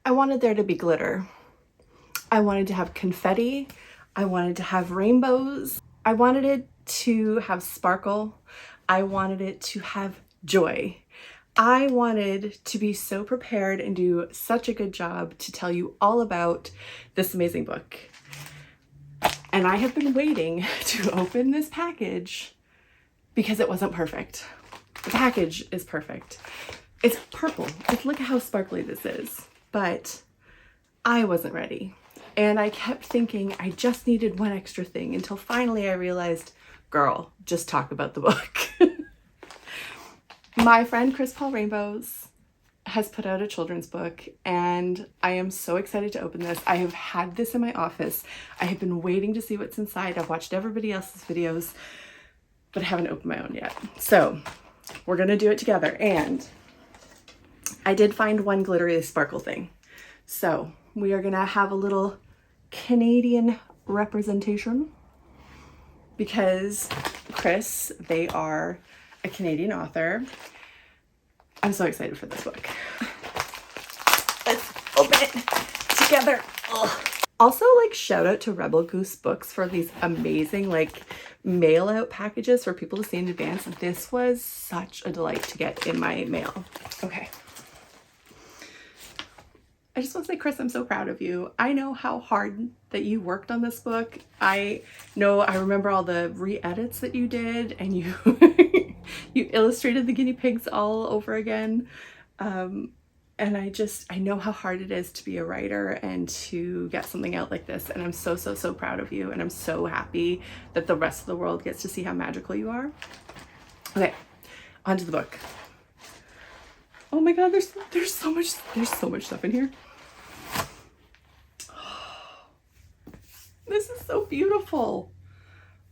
I wanted there to be glitter. I wanted to have confetti. I wanted to have rainbows. I wanted it to have sparkle. I wanted it to have joy. I wanted to be so prepared and do such a good job to tell you all about this amazing book. And I have been waiting to open this package because it wasn't perfect. The package is perfect. It's purple. Look at how sparkly this is. But I wasn't ready. And I kept thinking I just needed one extra thing until finally I realized, girl, just talk about the book. My friend Chris Paul Rainbows has put out a children's book and I am so excited to open this. I have had this in my office. I have been waiting to see what's inside. I've watched everybody else's videos, but I haven't opened my own yet. So we're gonna do it together. And I did find one glittery sparkle thing. So we are gonna have a little Canadian representation because Chris, they are a Canadian author. I'm so excited for this book. Let's open it together. Ugh. Also, like, shout out to Rebel Goose Books for these amazing like mail out packages for people to see in advance. This was such a delight to get in my mail. Okay. I just want to say, Chris, I'm so proud of you. I know how hard that you worked on this book. I remember all the re-edits that you did, and you you illustrated the guinea pigs all over again. And I know how hard it is to be a writer and to get something out like this. And I'm so, so, so proud of you. And I'm so happy that the rest of the world gets to see how magical you are. Okay, on to the book. Oh my God, there's so much stuff in here. This is so beautiful.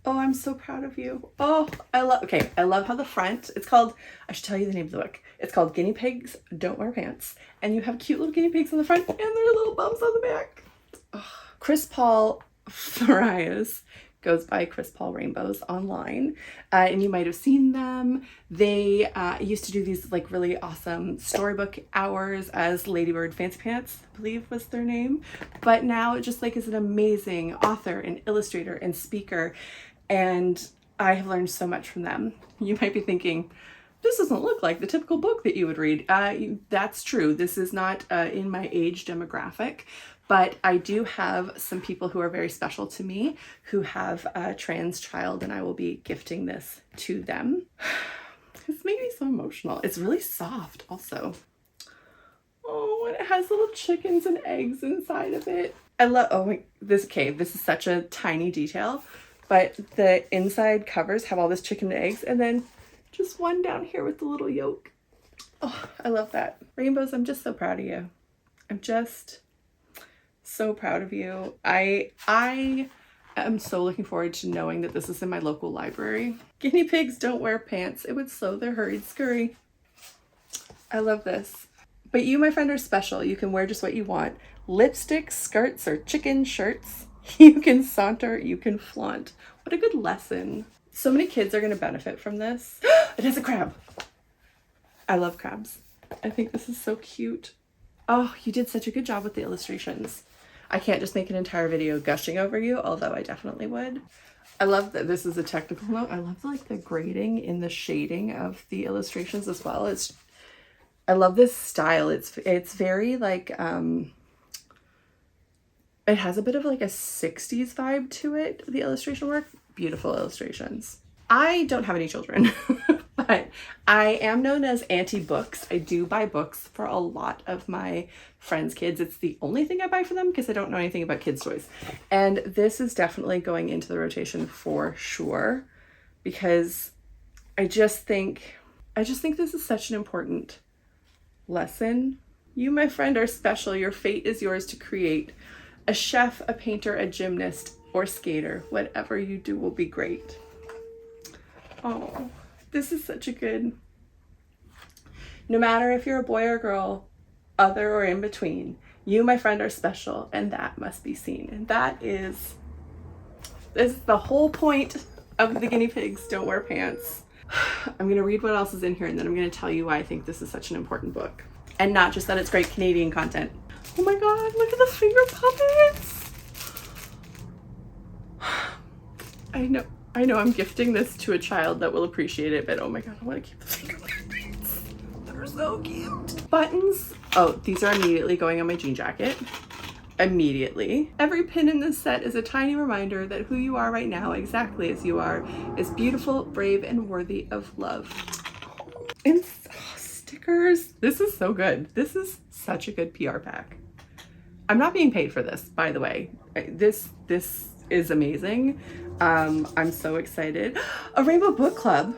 Oh, I'm so proud of you. Oh, I love how the front, I should tell you the name of the book. It's called Guinea Pigs Don't Wear Pants. And you have cute little guinea pigs on the front and their little bumps on the back. Oh. Chris Paul Farias goes by Chris Paul Rainbows online, and you might have seen them. They used to do these like really awesome storybook hours as Ladybird Fancy Pants, I believe was their name. But now just like is an amazing author and illustrator and speaker, and I have learned so much from them. You might be thinking, this doesn't look like the typical book that you would read. That's true. This is not in my age demographic. But I do have some people who are very special to me who have a trans child, and I will be gifting this to them. This made me so emotional. It's really soft also. Oh, and it has little chickens and eggs inside of it. This is such a tiny detail, but the inside covers have all this chicken and eggs, and then just one down here with the little yolk. Oh, I love that. Rainbows, I'm just so proud of you. I'm just so proud of you. I am so looking forward to knowing that this is in my local library. Guinea pigs don't wear pants. It would slow their hurried scurry. I love this. But you, my friend, are special. You can wear just what you want. Lipstick, skirts, or chicken shirts. You can saunter, you can flaunt. What a good lesson. So many kids are going to benefit from this. It has a crab. I love crabs. I think this is so cute. Oh, you did such a good job with the illustrations. I can't just make an entire video gushing over you, although I definitely would. I love that this is a technical note. I love the grading in the shading of the illustrations as well. I love this style. It's very like, it has a bit of like a 60s vibe to it, the illustration work. Beautiful illustrations. I don't have any children, but I am known as Auntie Books. I do buy books for a lot of my friends' kids. It's the only thing I buy for them because I don't know anything about kids' toys. And this is definitely going into the rotation for sure, because I just think this is such an important lesson. You, my friend, are special. Your fate is yours to create. A chef, a painter, a gymnast, or skater. Whatever you do will be great. Oh, this is such a good. No matter if you're a boy or girl, other or in between, you, my friend, are special, and that must be seen. And this is the whole point of the guinea pigs don't wear pants. I'm going to read what else is in here, and then I'm going to tell you why I think this is such an important book. And not just that it's great Canadian content. Oh my god, look at the finger puppets. I know I'm gifting this to a child that will appreciate it, but oh my god, I want to keep the finger puppets. They're so cute. Buttons. Oh, these are immediately going on my jean jacket. Immediately. Every pin in this set is a tiny reminder that who you are right now, exactly as you are, is beautiful, brave, and worthy of love. And stickers. This is so good. This is such a good PR pack. I'm not being paid for this, by the way. This is amazing. I'm so excited. A Rainbow Book Club.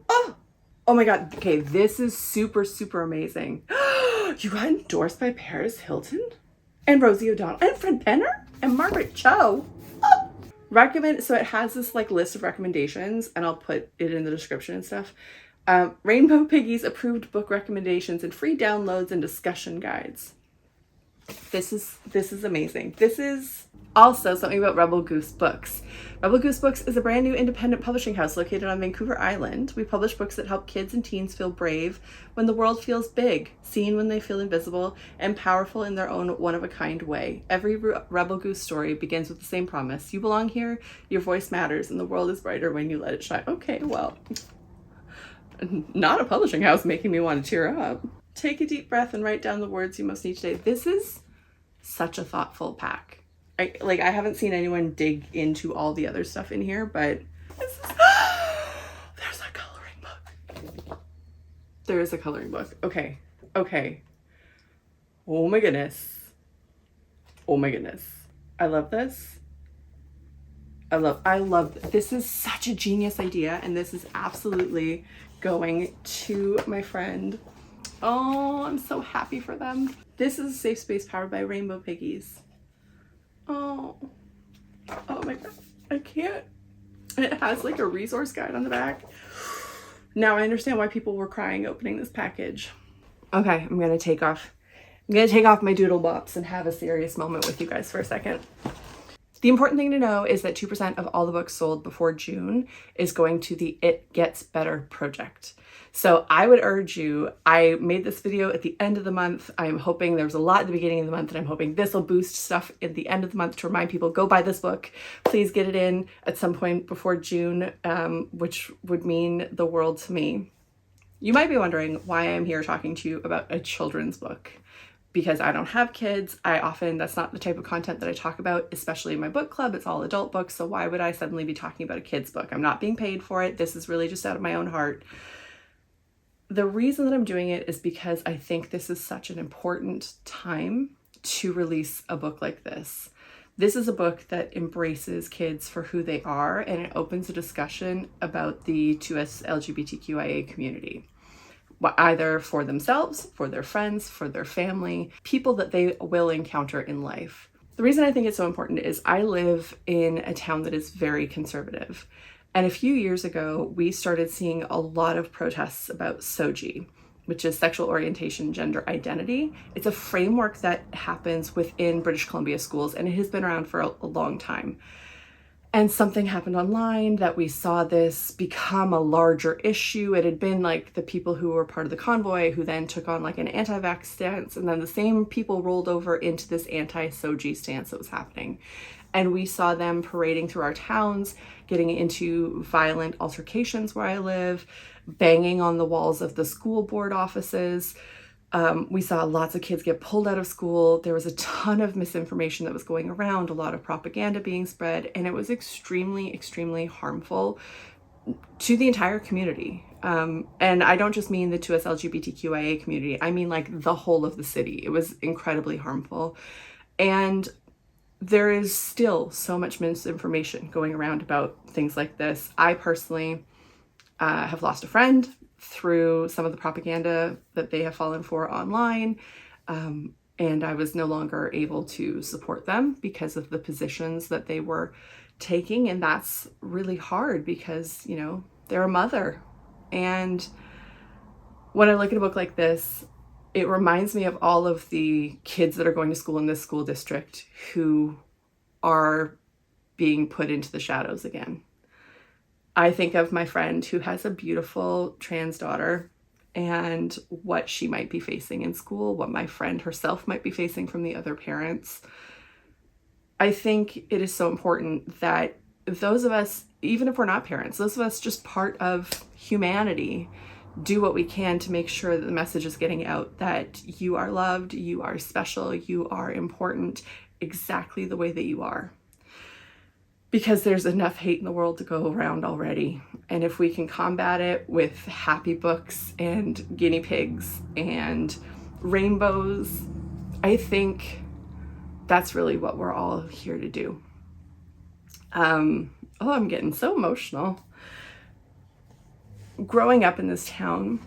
Oh my god. Okay, this is super, super amazing. You got endorsed by Paris Hilton? And Rosie O'Donnell, and Fred Penner, and Margaret Cho. Recommend, so it has this like list of recommendations, and I'll put it in the description and stuff. Rainbow Piggies approved book recommendations and free downloads and discussion guides. This is amazing. This is also something about Rebel Goose Books. Rebel Goose Books is a brand new independent publishing house located on Vancouver Island. We publish books that help kids and teens feel brave when the world feels big, seen when they feel invisible, and powerful in their own one-of-a-kind way. Every Rebel Goose story begins with the same promise. You belong here, your voice matters, and the world is brighter when you let it shine. Okay, well, not a publishing house making me want to tear up. Take a deep breath and write down the words you most need today. This is such a thoughtful pack. I haven't seen anyone dig into all the other stuff in here, but this is, there's a coloring book. There is a coloring book. Okay. Oh my goodness. I love this. I love this. Is such a genius idea, and this is absolutely going to my friend. Oh, I'm so happy for them. This is a safe space powered by Rainbow Piggies. Oh my god, I can't. And it has like a resource guide on the back. Now I understand why people were crying opening this package. Okay, I'm gonna take off my doodle bops and have a serious moment with you guys for a second. The important thing to know is that 2% of all the books sold before June is going to the It Gets Better project. So I would urge you, I made this video at the end of the month. I'm hoping there was a lot at the beginning of the month, and I'm hoping this will boost stuff at the end of the month to remind people, go buy this book. Please get it in at some point before June, which would mean the world to me. You might be wondering why I'm here talking to you about a children's book. Because I don't have kids, that's not the type of content that I talk about, especially in my book club. It's all adult books, so why would I suddenly be talking about a kid's book? I'm not being paid for it. This is really just out of my own heart. The reason that I'm doing it is because I think this is such an important time to release a book like this. This is a book that embraces kids for who they are, and it opens a discussion about the 2S LGBTQIA community. Either for themselves, for their friends, for their family, people that they will encounter in life. The reason I think it's so important is I live in a town that is very conservative. And a few years ago, we started seeing a lot of protests about SOGI, which is sexual orientation, gender identity. It's a framework that happens within British Columbia schools, and it has been around for a long time. And something happened online that we saw this become a larger issue. It had been like the people who were part of the convoy who then took on like an anti-vax stance, and then the same people rolled over into this anti-SOGI stance that was happening. And we saw them parading through our towns, getting into violent altercations where I live, banging on the walls of the school board offices. We saw lots of kids get pulled out of school. There was a ton of misinformation that was going around, a lot of propaganda being spread, and it was extremely, extremely harmful to the entire community. And I don't just mean the 2S LGBTQIA community, I mean like the whole of the city. It was incredibly harmful. And there is still so much misinformation going around about things like this. I personally have lost a friend through some of the propaganda that they have fallen for online. And I was no longer able to support them because of the positions that they were taking. And that's really hard because, you know, they're a mother. And when I look at a book like this, it reminds me of all of the kids that are going to school in this school district who are being put into the shadows again. I think of my friend who has a beautiful trans daughter, and what she might be facing in school, what my friend herself might be facing from the other parents. I think it is so important that those of us, even if we're not parents, those of us just part of humanity, do what we can to make sure that the message is getting out that you are loved, you are special, you are important exactly the way that you are. Because there's enough hate in the world to go around already. And if we can combat it with happy books and guinea pigs and rainbows, I think that's really what we're all here to do. I'm getting so emotional. Growing up in this town,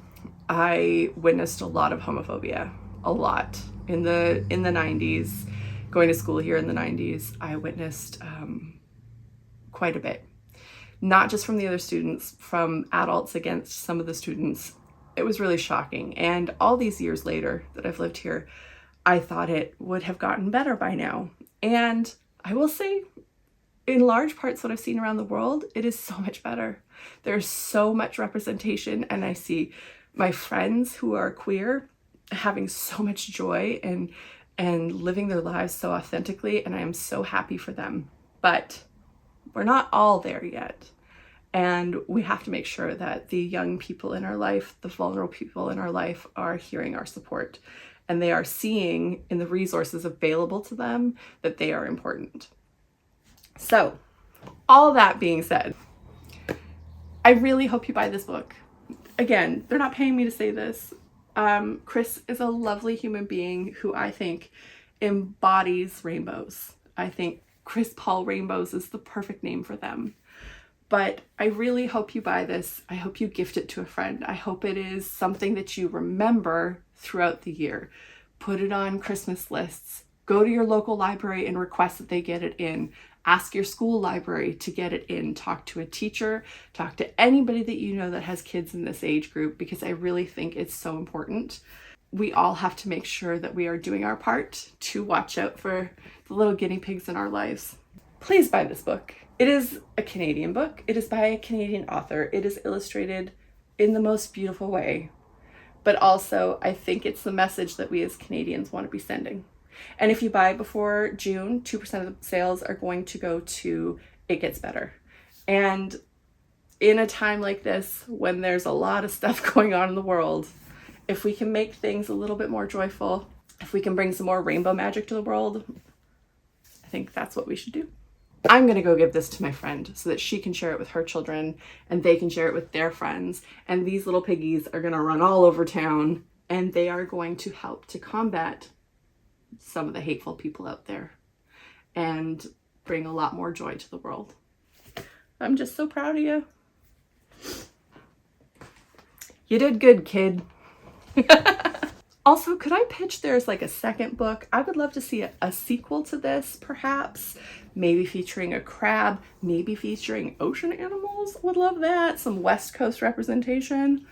I witnessed a lot of homophobia, a lot. In the 90s, going to school here in the 90s, I witnessed quite a bit. Not just from the other students, from adults against some of the students. It was really shocking. And all these years later that I've lived here, I thought it would have gotten better by now. And I will say, in large parts, what I've seen around the world, it is so much better. There's so much representation, and I see my friends who are queer having so much joy and living their lives so authentically, and I am so happy for them. But we're not all there yet. And we have to make sure that the young people in our life, the vulnerable people in our life, are hearing our support. And they are seeing in the resources available to them that they are important. So, all that being said, I really hope you buy this book. Again, they're not paying me to say this. Chris is a lovely human being who I think embodies rainbows. I think Chris Paul Rainbows is the perfect name for them. But I really hope you buy this. I hope you gift it to a friend. I hope it is something that you remember throughout the year. Put it on Christmas lists. Go to your local library and request that they get it in. Ask your school library to get it in. Talk to a teacher. Talk to anybody that you know that has kids in this age group, because I really think it's so important. We all have to make sure that we are doing our part to watch out for the little guinea pigs in our lives. Please buy this book. It is a Canadian book. It is by a Canadian author. It is illustrated in the most beautiful way. But also, I think it's the message that we as Canadians want to be sending. And if you buy before June, 2% of the sales are going to go to It Gets Better. And in a time like this, when there's a lot of stuff going on in the world, if we can make things a little bit more joyful, if we can bring some more rainbow magic to the world, I think that's what we should do. I'm going to go give this to my friend so that she can share it with her children and they can share it with their friends. And these little piggies are going to run all over town, and they are going to help to combat some of the hateful people out there and bring a lot more joy to the world. I'm just so proud of you. You did good, kid. Also, could I pitch there's like a second book? I would love to see a sequel to this, perhaps. Maybe featuring a crab, maybe featuring ocean animals. Would love that. Some West Coast representation.